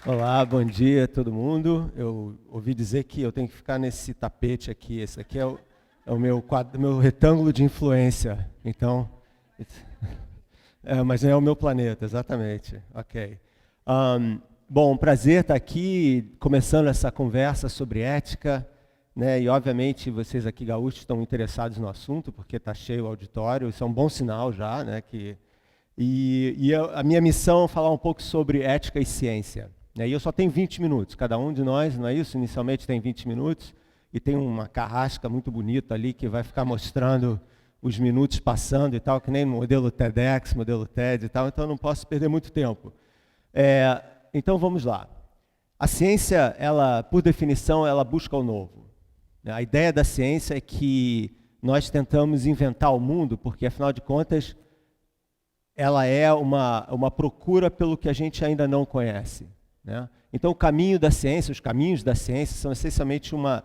Olá, bom dia a todo mundo. Eu ouvi dizer que eu tenho que ficar nesse tapete aqui. Esse aqui é o meu quadro, meu retângulo de influência. Então, mas não é o meu planeta, exatamente. Ok. Bom, prazer estar aqui, começando essa conversa sobre ética, né? E obviamente vocês aqui gaúchos estão interessados no assunto, porque está cheio o auditório. Isso é um bom sinal já, né? A minha missão é falar um pouco sobre ética e ciência. E eu só tenho 20 minutos, cada um de nós, não é isso? Inicialmente tem 20 minutos, e tem uma carrasca muito bonita ali que vai ficar mostrando os minutos passando e tal, que nem modelo TEDx, modelo TED e tal, então eu não posso perder muito tempo. Então vamos lá. A ciência, ela, por definição, ela busca o novo. A ideia da ciência é que nós tentamos inventar o mundo, porque afinal de contas, ela é uma procura pelo que a gente ainda não conhece. Né? Então, o caminho da ciência, os caminhos da ciência são essencialmente uma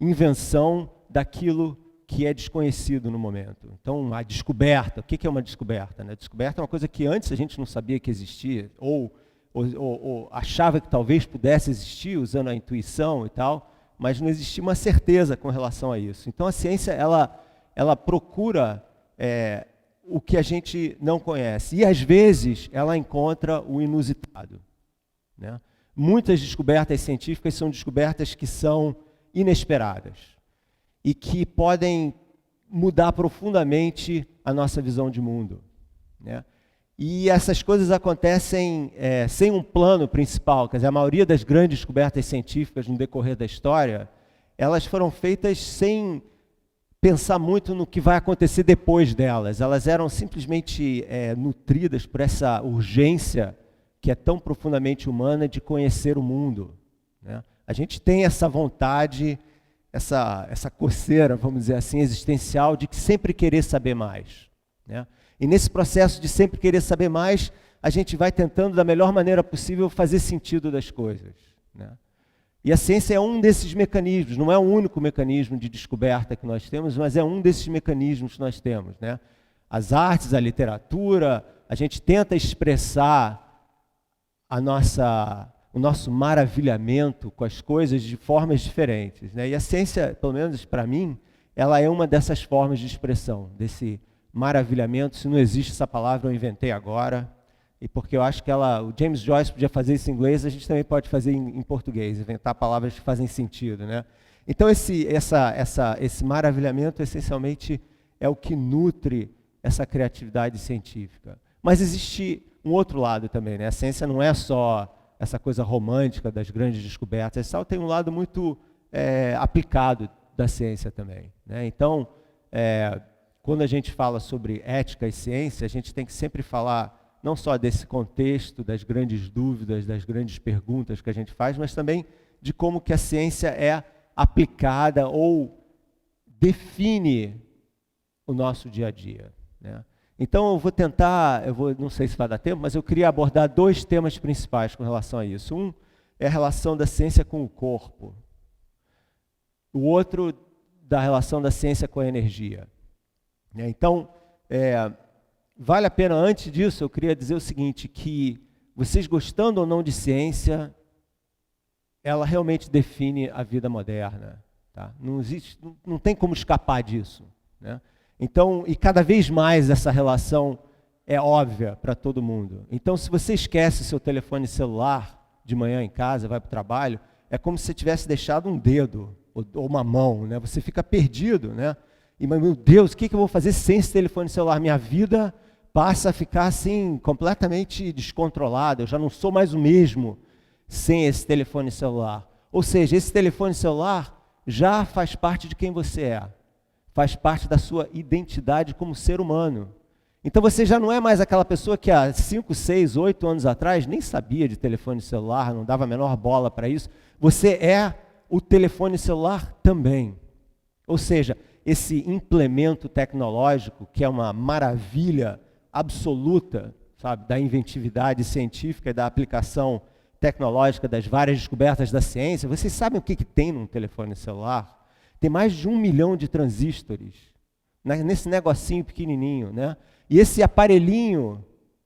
invenção daquilo que é desconhecido no momento. Então, a descoberta, o que é uma descoberta? Né? A descoberta é uma coisa que antes a gente não sabia que existia, ou achava que talvez pudesse existir, usando a intuição e tal, mas não existia uma certeza com relação a isso. Então, a ciência, ela procura o que a gente não conhece, e às vezes ela encontra o inusitado. Né? Muitas descobertas científicas são descobertas que são inesperadas e que podem mudar profundamente a nossa visão de mundo. Né? E essas coisas acontecem sem um plano principal. Quer dizer, a maioria das grandes descobertas científicas no decorrer da história, elas foram feitas sem pensar muito no que vai acontecer depois delas. Elas eram simplesmente nutridas por essa urgência que é tão profundamente humana de conhecer o mundo. Né? A gente tem essa vontade, essa coceira, vamos dizer assim, existencial, de sempre querer saber mais. Né? E nesse processo de sempre querer saber mais, a gente vai tentando, da melhor maneira possível, fazer sentido das coisas. Né? E a ciência é um desses mecanismos, não é o único mecanismo de descoberta que nós temos, mas é um desses mecanismos que nós temos. Né? As artes, a literatura, a gente tenta expressar o nosso maravilhamento com as coisas de formas diferentes. Né? E a ciência, pelo menos para mim, ela é uma dessas formas de expressão, desse maravilhamento. Se não existe essa palavra, eu inventei agora, e porque eu acho que o James Joyce podia fazer isso em inglês, a gente também pode fazer em português, inventar palavras que fazem sentido. Né? Então esse maravilhamento, essencialmente, é o que nutre essa criatividade científica. Mas existe um outro lado também, né? A ciência não é só essa coisa romântica das grandes descobertas, tem um lado muito aplicado da ciência também. Né? Então, quando a gente fala sobre ética e ciência, a gente tem que sempre falar não só desse contexto, das grandes dúvidas, das grandes perguntas que a gente faz, mas também de como que a ciência é aplicada ou define o nosso dia a dia. Né? Então, eu vou tentar, não sei se vai dar tempo, mas eu queria abordar dois temas principais com relação a isso. Um é a relação da ciência com o corpo. O outro, da relação da ciência com a energia. Então, vale a pena, antes disso, eu queria dizer o seguinte, que vocês gostando ou não de ciência, ela realmente define a vida moderna. Tá? Não tem como escapar disso. Né? Então, e cada vez mais essa relação é óbvia para todo mundo. Então, se você esquece seu telefone celular de manhã em casa, vai para o trabalho, é como se você tivesse deixado um dedo ou uma mão, né? Você fica perdido, né? E, meu Deus, o que eu vou fazer sem esse telefone celular? Minha vida passa a ficar assim, completamente descontrolada. Eu já não sou mais o mesmo sem esse telefone celular. Ou seja, esse telefone celular já faz parte de quem você é. Faz parte da sua identidade como ser humano. Então você já não é mais aquela pessoa que há 5, 6, 8 anos atrás nem sabia de telefone celular, não dava a menor bola para isso. Você é o telefone celular também. Ou seja, esse implemento tecnológico, que é uma maravilha absoluta, sabe, da inventividade científica e da aplicação tecnológica das várias descobertas da ciência. Vocês sabem o que tem num telefone celular? Tem mais de 1 milhão de transistores, né, nesse negocinho pequenininho. Né? E esse aparelhinho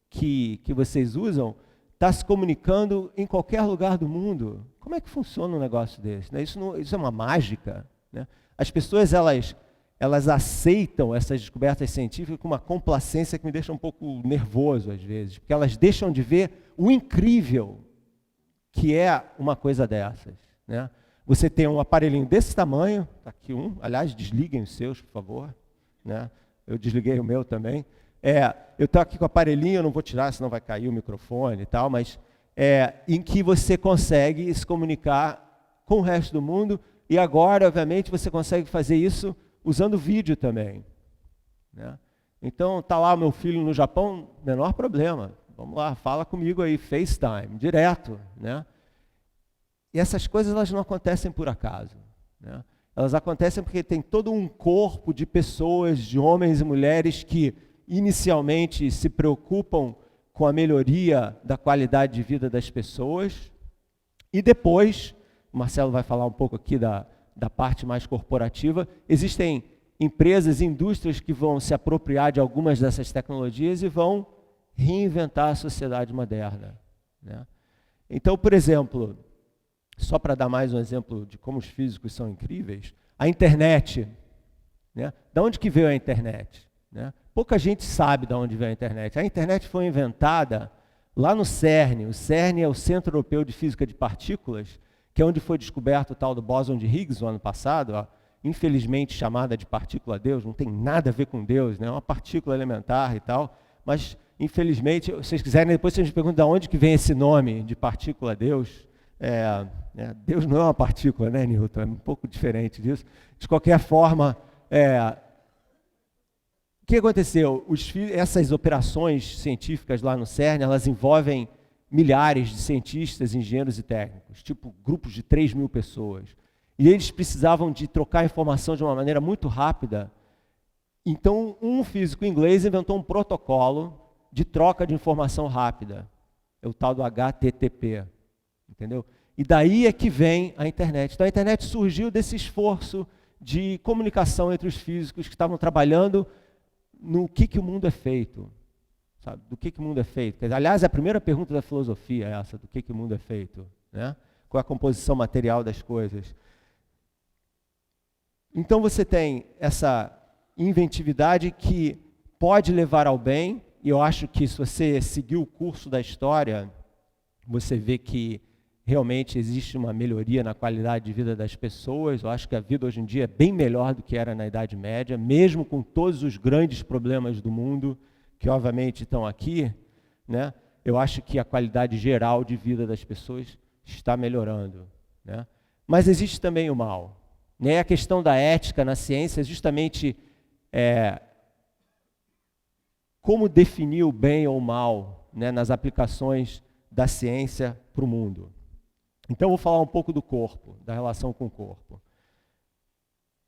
que vocês usam está se comunicando em qualquer lugar do mundo. Como é que funciona um negócio desse? Né? Isso é uma mágica. Né? As pessoas, elas aceitam essas descobertas científicas com uma complacência que me deixa um pouco nervoso às vezes, porque elas deixam de ver o incrível que é uma coisa dessas. Né? Você tem um aparelhinho desse tamanho, está aqui um, aliás, desliguem os seus, por favor. Né? Eu desliguei o meu também. Eu estou aqui com o aparelhinho, eu não vou tirar, senão vai cair o microfone e tal, mas em que você consegue se comunicar com o resto do mundo, e agora, obviamente, você consegue fazer isso usando vídeo também. Né? Então, está lá o meu filho no Japão, menor problema. Vamos lá, fala comigo aí, FaceTime, direto. Né? E essas coisas elas não acontecem por acaso. Né? Elas acontecem porque tem todo um corpo de pessoas, de homens e mulheres que inicialmente se preocupam com a melhoria da qualidade de vida das pessoas, e depois, o Marcelo vai falar um pouco aqui da parte mais corporativa, existem empresas e indústrias que vão se apropriar de algumas dessas tecnologias e vão reinventar a sociedade moderna. Né? Então, por exemplo, só para dar mais um exemplo de como os físicos são incríveis, a internet. Né? Da onde que veio a internet? Né? Pouca gente sabe de onde veio a internet. A internet foi inventada lá no CERN. O CERN é o Centro Europeu de Física de Partículas, que é onde foi descoberto o tal do bóson de Higgs no ano passado, infelizmente chamada de partícula Deus, não tem nada a ver com Deus, né? É uma partícula elementar e tal, mas infelizmente, se vocês quiserem, depois vocês me perguntam de onde que vem esse nome de partícula Deus. Deus não é uma partícula, né, Newton? É um pouco diferente disso. De qualquer forma, o que aconteceu? Essas operações científicas lá no CERN, elas envolvem milhares de cientistas, engenheiros e técnicos, tipo grupos de 3.000 pessoas. E eles precisavam de trocar informação de uma maneira muito rápida. Então, um físico inglês inventou um protocolo de troca de informação rápida. É o tal do HTTP. Entendeu? E daí é que vem a internet. Então, a internet surgiu desse esforço de comunicação entre os físicos que estavam trabalhando no que o mundo é feito. Sabe? Do que o mundo é feito. Aliás, a primeira pergunta da filosofia é essa, do que o mundo é feito. Né? Qual é a composição material das coisas. Então você tem essa inventividade que pode levar ao bem, e eu acho que se você seguir o curso da história, você vê que realmente existe uma melhoria na qualidade de vida das pessoas. Eu acho que a vida hoje em dia é bem melhor do que era na Idade Média, mesmo com todos os grandes problemas do mundo, que obviamente estão aqui, né? Eu acho que a qualidade geral de vida das pessoas está melhorando. Né? Mas existe também o mal. Né? A questão da ética na ciência é justamente como definir o bem ou o mal, né, nas aplicações da ciência para o mundo. Então, eu vou falar um pouco do corpo, da relação com o corpo.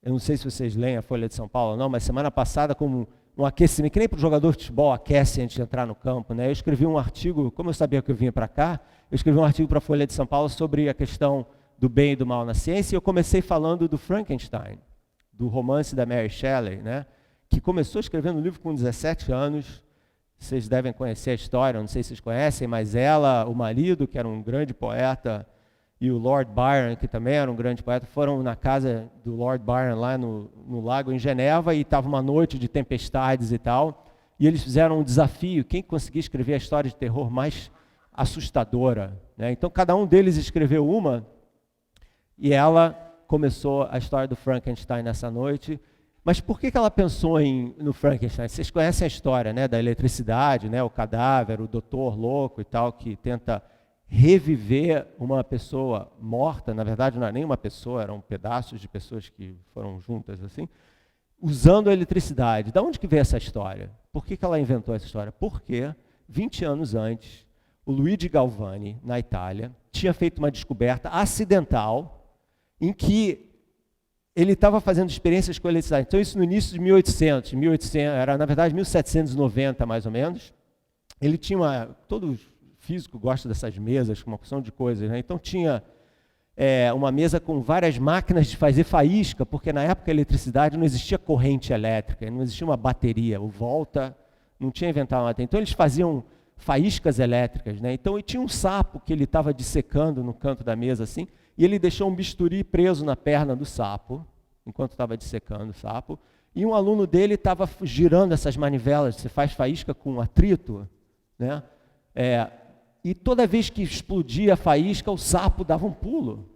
Eu não sei se vocês leem a Folha de São Paulo ou não, mas semana passada, como um aquecimento, que nem para o jogador de futebol aquece antes de entrar no campo, né? Eu escrevi um artigo, como eu sabia que eu vinha para cá, eu escrevi um artigo para a Folha de São Paulo sobre a questão do bem e do mal na ciência, e eu comecei falando do Frankenstein, do romance da Mary Shelley, né? Que começou escrevendo um livro com 17 anos. Vocês devem conhecer a história, não sei se vocês conhecem, mas ela, o marido, que era um grande poeta, e o Lord Byron, que também era um grande poeta, foram na casa do Lord Byron lá no lago em Geneva, e estava uma noite de tempestades e tal, e eles fizeram um desafio, quem conseguia escrever a história de terror mais assustadora. Né? Então cada um deles escreveu uma, e ela começou a história do Frankenstein nessa noite. Mas por que ela pensou no Frankenstein? Vocês conhecem a história, né, da eletricidade, né, o cadáver, o doutor louco e tal, que tenta reviver uma pessoa morta. Na verdade, não é nem uma pessoa, eram pedaços de pessoas que foram juntas assim, usando a eletricidade. Da onde que veio essa história? Por que ela inventou essa história? Porque 20 anos antes, o Luigi Galvani, na Itália, tinha feito uma descoberta acidental em que ele estava fazendo experiências com eletricidade. Então, isso no início de 1800, era na verdade 1790 mais ou menos. Ele tinha todo físico gosta dessas mesas com uma porção de coisas, né? Então tinha uma mesa com várias máquinas de fazer faísca, porque na época a eletricidade não existia corrente elétrica, não existia uma bateria, o Volta não tinha inventado uma bateria. Então eles faziam faíscas elétricas, né? Então, tinha um sapo que ele estava dissecando no canto da mesa, assim, e ele deixou um bisturi preso na perna do sapo, enquanto estava dissecando o sapo, e um aluno dele estava girando essas manivelas, você faz faísca com atrito, né? E toda vez que explodia a faísca, o sapo dava um pulo,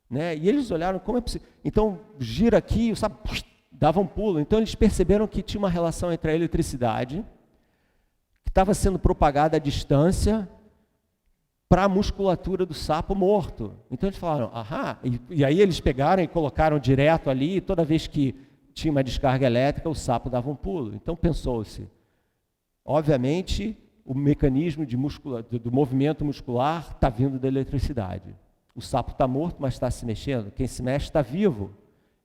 né? E eles olharam, como é possível? Então, gira aqui, o sapo dava um pulo. Então, eles perceberam que tinha uma relação entre a eletricidade, que estava sendo propagada à distância, para a musculatura do sapo morto. Então, eles falaram, e aí eles pegaram e colocaram direto ali, e toda vez que tinha uma descarga elétrica, o sapo dava um pulo. Então, pensou-se, obviamente, o mecanismo do movimento muscular está vindo da eletricidade. O sapo está morto, mas está se mexendo. Quem se mexe está vivo.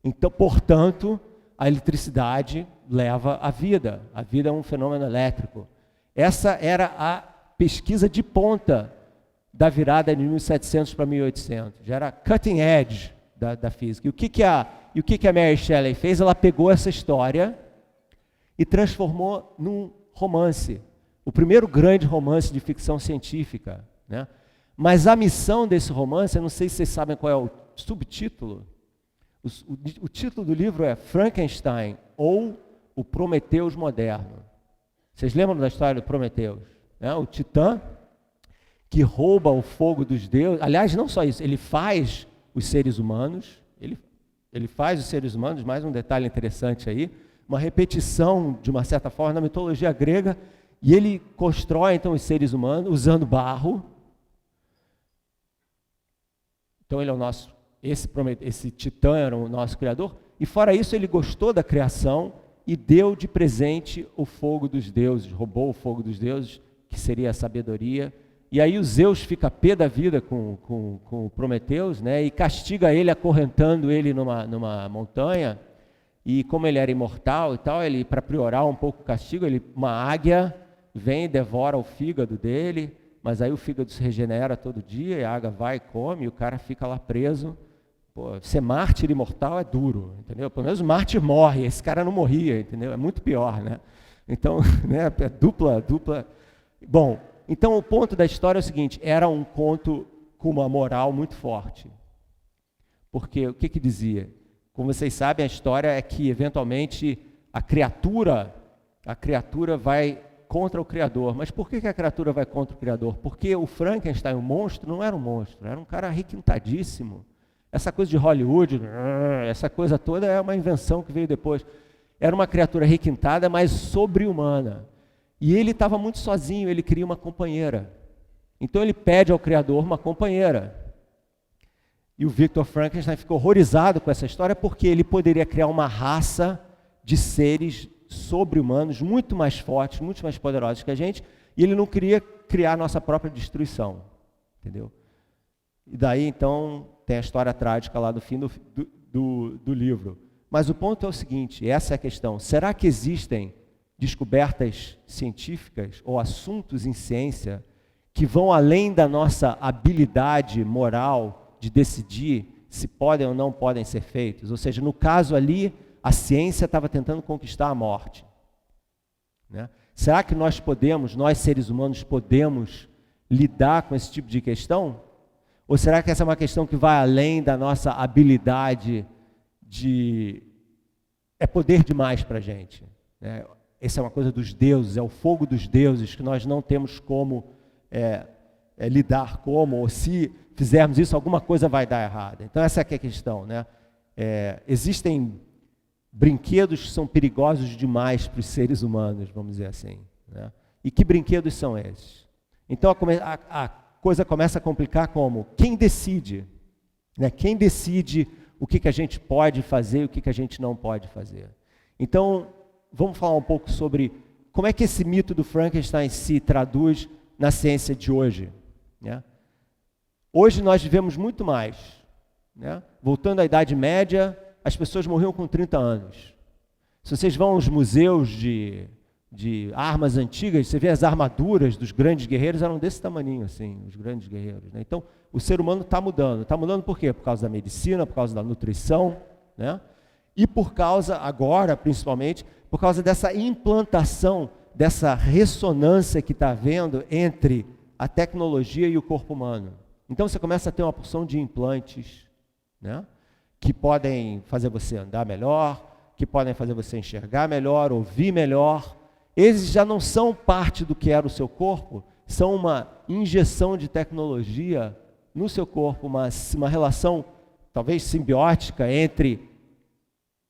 Então, portanto, a eletricidade leva à vida. A vida é um fenômeno elétrico. Essa era a pesquisa de ponta da virada de 1700 para 1800. Já era cutting edge da física. E o que a Mary Shelley fez? Ela pegou essa história e transformou num romance. O primeiro grande romance de ficção científica, né? Mas a missão desse romance, eu não sei se vocês sabem qual é o subtítulo. O título do livro é Frankenstein ou o Prometeus moderno. Vocês lembram da história do Prometeus? O Titã que rouba o fogo dos deuses. Aliás, não só isso, ele faz os seres humanos, ele faz os seres humanos, mais um detalhe interessante aí, uma repetição, de uma certa forma, na mitologia grega. E ele constrói, então, os seres humanos usando barro. Então, ele é o nosso, esse Titã era o nosso criador. E, fora isso, ele gostou da criação e deu de presente o fogo dos deuses, roubou o fogo dos deuses, que seria a sabedoria. E aí o Zeus fica pé da vida com o Prometeus, né? E castiga ele, acorrentando ele numa montanha. E como ele era imortal e tal, ele, para priorar um pouco o castigo, uma águia vem e devora o fígado dele, mas aí o fígado se regenera todo dia, e a águia vai e come, e o cara fica lá preso. Pô, ser mártir imortal é duro, entendeu? Pelo menos o mártir morre, esse cara não morria, entendeu? É muito pior, né? Então, né, é dupla. Bom, então o ponto da história é o seguinte, era um conto com uma moral muito forte. Porque o que dizia? Como vocês sabem, a história é que, eventualmente, a criatura vai contra o Criador. Mas por que a criatura vai contra o Criador? Porque o Frankenstein, o monstro, não era um monstro, era um cara requintadíssimo. Essa coisa de Hollywood, essa coisa toda é uma invenção que veio depois. Era uma criatura requintada, mas sobre-humana. E ele estava muito sozinho, ele queria uma companheira. Então ele pede ao Criador uma companheira. E o Victor Frankenstein ficou horrorizado com essa história, porque ele poderia criar uma raça de seres sobre-humanos, muito mais fortes, muito mais poderosos que a gente, e ele não queria criar a nossa própria destruição, entendeu? E daí, então, tem a história trágica lá do fim do livro. Mas o ponto é o seguinte, essa é a questão, será que existem descobertas científicas ou assuntos em ciência que vão além da nossa habilidade moral de decidir se podem ou não podem ser feitos? Ou seja, no caso ali, a ciência estava tentando conquistar a morte, né? Será que nós seres humanos, podemos lidar com esse tipo de questão? Ou será que essa é uma questão que vai além da nossa habilidade é poder demais para a gente, né? Essa é uma coisa dos deuses, é o fogo dos deuses, que nós não temos como lidar ou se fizermos isso, alguma coisa vai dar errada. Então essa é a questão, né? Existem brinquedos que são perigosos demais para os seres humanos, vamos dizer assim, né? E que brinquedos são esses? Então a coisa começa a complicar como? Quem decide? Né? Quem decide o que a gente pode fazer e o que a gente não pode fazer? Então, vamos falar um pouco sobre como é que esse mito do Frankenstein se traduz na ciência de hoje, né? Hoje nós vivemos muito mais, né? Voltando à Idade Média, as pessoas morriam com 30 anos. Se vocês vão aos museus de armas antigas, você vê as armaduras dos grandes guerreiros, eram desse tamaninho, assim, os grandes guerreiros, né? Então, o ser humano está mudando. Está mudando por quê? Por causa da medicina, por causa da nutrição, né? E por causa, agora, principalmente, por causa dessa implantação dessa ressonância que está havendo entre a tecnologia e o corpo humano. Então você começa a ter uma porção de implantes, né, que podem fazer você andar melhor, que podem fazer você enxergar melhor, ouvir melhor. Eles já não são parte do que era o seu corpo, são uma injeção de tecnologia no seu corpo, uma relação talvez simbiótica entre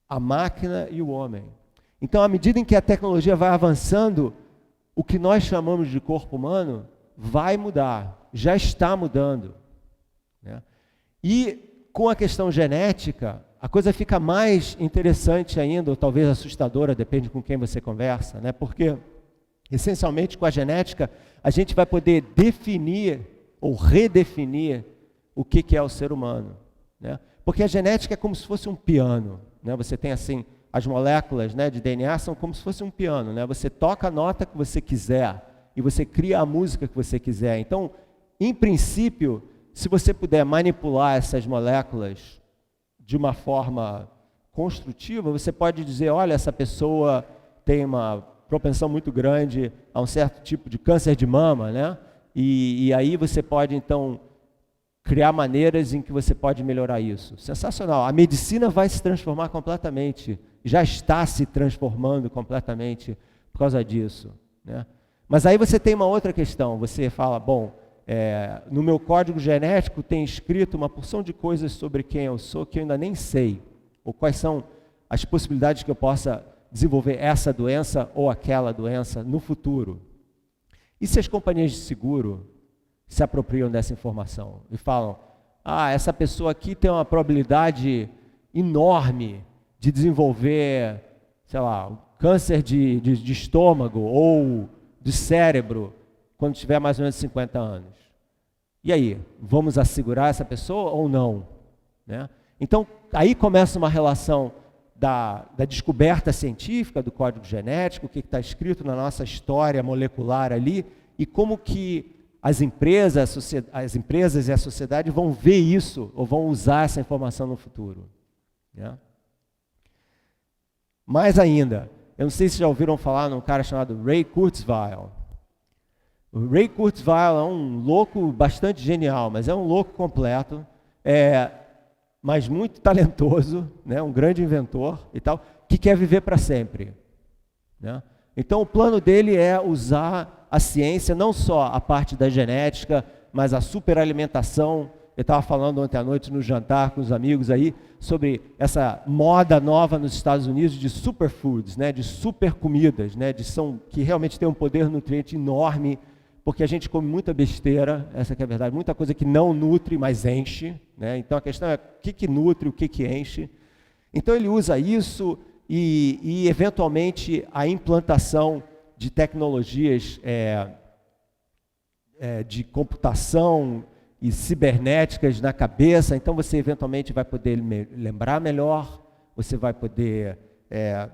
a máquina e o homem. Então, à medida em que a tecnologia vai avançando, o que nós chamamos de corpo humano vai mudar, já está mudando, né? E com a questão genética, a coisa fica mais interessante ainda, ou talvez assustadora, depende com quem você conversa, né? Porque, essencialmente, com a genética, a gente vai poder definir ou redefinir o que é o ser humano, né? Porque a genética é como se fosse um piano, né? Você tem assim, as moléculas, né, de DNA são como se fosse um piano, né? Você toca a nota que você quiser e você cria a música que você quiser. Então, em princípio, se você puder manipular essas moléculas de uma forma construtiva, você pode dizer, olha, essa pessoa tem uma propensão muito grande a um certo tipo de câncer de mama, né? E aí você pode, então, criar maneiras em que você pode melhorar isso. Sensacional. A medicina vai se transformar completamente, já está se transformando completamente por causa disso, né? Mas aí você tem uma outra questão, você fala, bom, no meu código genético tem escrito uma porção de coisas sobre quem eu sou que eu ainda nem sei, ou quais são as possibilidades que eu possa desenvolver essa doença ou aquela doença no futuro. E se as companhias de seguro se apropriam dessa informação e falam, essa pessoa aqui tem uma probabilidade enorme de desenvolver, sei lá, câncer de estômago ou de cérebro quando tiver mais ou menos 50 anos. E aí, vamos assegurar essa pessoa ou não, né? Então, aí começa uma relação da descoberta científica do código genético, o que está escrito na nossa história molecular ali, e como que as empresas e a sociedade vão ver isso, ou vão usar essa informação no futuro, né? Mais ainda, eu não sei se já ouviram falar num cara chamado Ray Kurzweil. O Ray Kurzweil é um louco bastante genial, mas é um louco completo, mas muito talentoso, né? Um grande inventor e tal, que quer viver para sempre, né? Então o plano dele é usar a ciência, não só a parte da genética, mas a superalimentação. Eu estava falando ontem à noite no jantar com os amigos aí, sobre essa moda nova nos Estados Unidos de superfoods, né? De super comidas, né? Que realmente tem um poder nutriente enorme, porque a gente come muita besteira, essa que é a verdade, muita coisa que não nutre, mas enche, né? Então a questão é o que nutre, o que enche. Então ele usa isso e eventualmente a implantação de tecnologias de computação e cibernéticas na cabeça. Então você eventualmente vai poder lembrar melhor, você vai poder...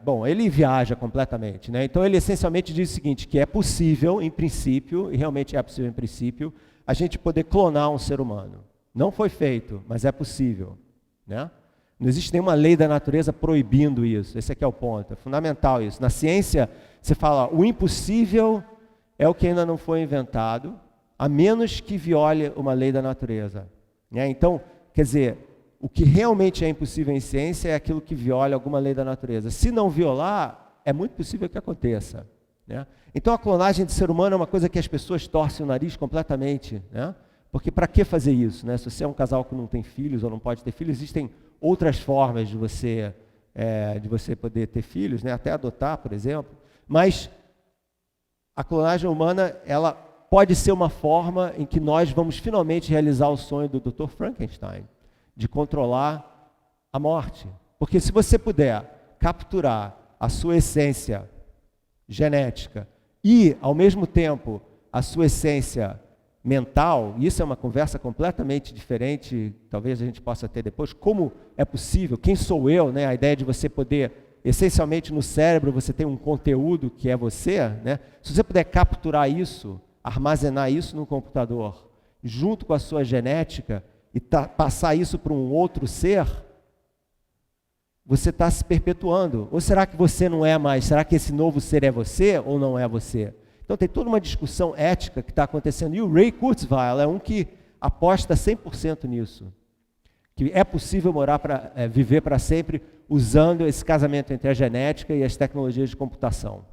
bom, ele viaja completamente, né? Então ele essencialmente diz o seguinte, que é possível, em princípio, e realmente é possível em princípio, a gente poder clonar um ser humano. Não foi feito, mas é possível, né? Não existe nenhuma lei da natureza proibindo isso, esse aqui é o ponto, é fundamental isso. Na ciência, você fala, o impossível é o que ainda não foi inventado, a menos que viole uma lei da natureza, né? Então, quer dizer, o que realmente é impossível em ciência é aquilo que viola alguma lei da natureza. Se não violar, é muito possível que aconteça, né? Então a clonagem de ser humano é uma coisa que as pessoas torcem o nariz completamente, né? Porque para que fazer isso, né? Se você é um casal que não tem filhos ou não pode ter filhos, existem outras formas de você poder ter filhos, né? Até adotar, por exemplo. Mas a clonagem humana, ela pode ser uma forma em que nós vamos finalmente realizar o sonho do Dr. Frankenstein, de controlar a morte. Porque se você puder capturar a sua essência genética e, ao mesmo tempo, a sua essência mental, isso é uma conversa completamente diferente, talvez a gente possa ter depois, como é possível, quem sou eu, né? A ideia de você poder, essencialmente no cérebro, você tem um conteúdo que é você, né? Se você puder capturar isso, armazenar isso no computador, junto com a sua genética, e passar isso para um outro ser, você está se perpetuando. Ou será que você não é mais? Será que esse novo ser é você ou não é você? Então tem toda uma discussão ética que está acontecendo. E o Ray Kurzweil é um que aposta 100% nisso. Que é possível viver para sempre usando esse casamento entre a genética e as tecnologias de computação.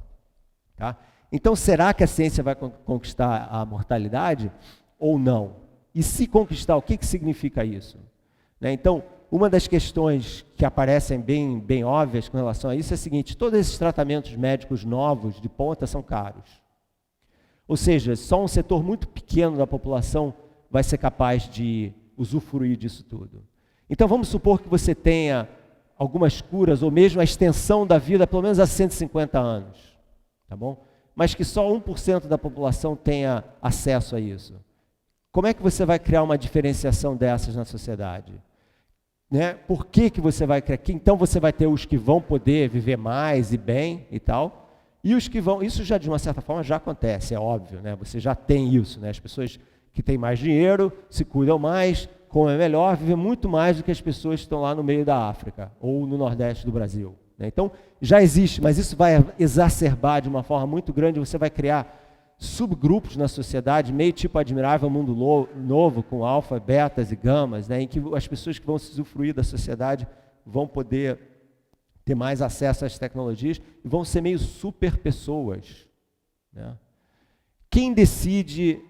Tá? Então, será que a ciência vai conquistar a mortalidade ou não? E se conquistar, o que significa isso? Né? Então, uma das questões que aparecem bem óbvias com relação a isso é a seguinte: todos esses tratamentos médicos novos de ponta são caros. Ou seja, só um setor muito pequeno da população vai ser capaz de usufruir disso tudo. Então, vamos supor que você tenha algumas curas, ou mesmo a extensão da vida, pelo menos a 150 anos, tá bom? Mas que só 1% da população tenha acesso a isso. Como é que você vai criar uma diferenciação dessas na sociedade? Né? Por que você vai criar? Então você vai ter os que vão poder viver mais e bem e tal, e os que vão... Isso já, de uma certa forma, já acontece, é óbvio, né? Você já tem isso, né? As pessoas que têm mais dinheiro se cuidam mais, comem melhor, vivem muito mais do que as pessoas que estão lá no meio da África ou no Nordeste do Brasil. Né? Então, já existe, mas isso vai exacerbar de uma forma muito grande, você vai criar subgrupos na sociedade, meio tipo Admirável Mundo Novo, com alfa, betas e gamas, né? Em que as pessoas que vão se usufruir da sociedade vão poder ter mais acesso às tecnologias e vão ser meio super pessoas. Né? Quem decide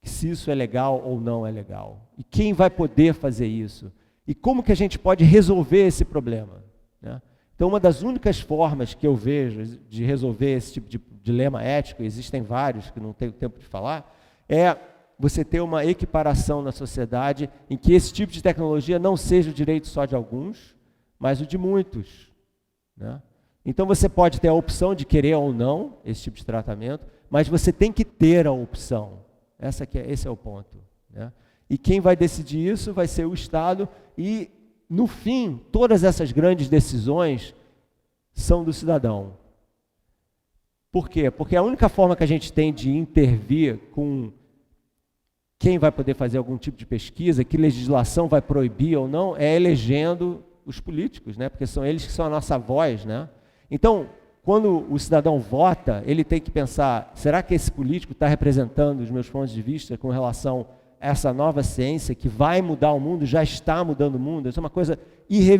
se isso é legal ou não é legal? E quem vai poder fazer isso? E como que a gente pode resolver esse problema? Né? Então, uma das únicas formas que eu vejo de resolver esse tipo de dilema ético, existem vários que não tenho tempo de falar, é você ter uma equiparação na sociedade em que esse tipo de tecnologia não seja o direito só de alguns, mas o de muitos. Né? Então, você pode ter a opção de querer ou não esse tipo de tratamento, mas você tem que ter a opção. Esse é o ponto. Né? E quem vai decidir isso vai ser o Estado e, no fim, todas essas grandes decisões são do cidadão. Por quê? Porque a única forma que a gente tem de intervir com quem vai poder fazer algum tipo de pesquisa, que legislação vai proibir ou não, é elegendo os políticos, né? Porque são eles que são a nossa voz. Né? Então, quando o cidadão vota, ele tem que pensar, será que esse político está representando os meus pontos de vista com relação a essa nova ciência que vai mudar o mundo, já está mudando o mundo? Isso é uma coisa irreversível.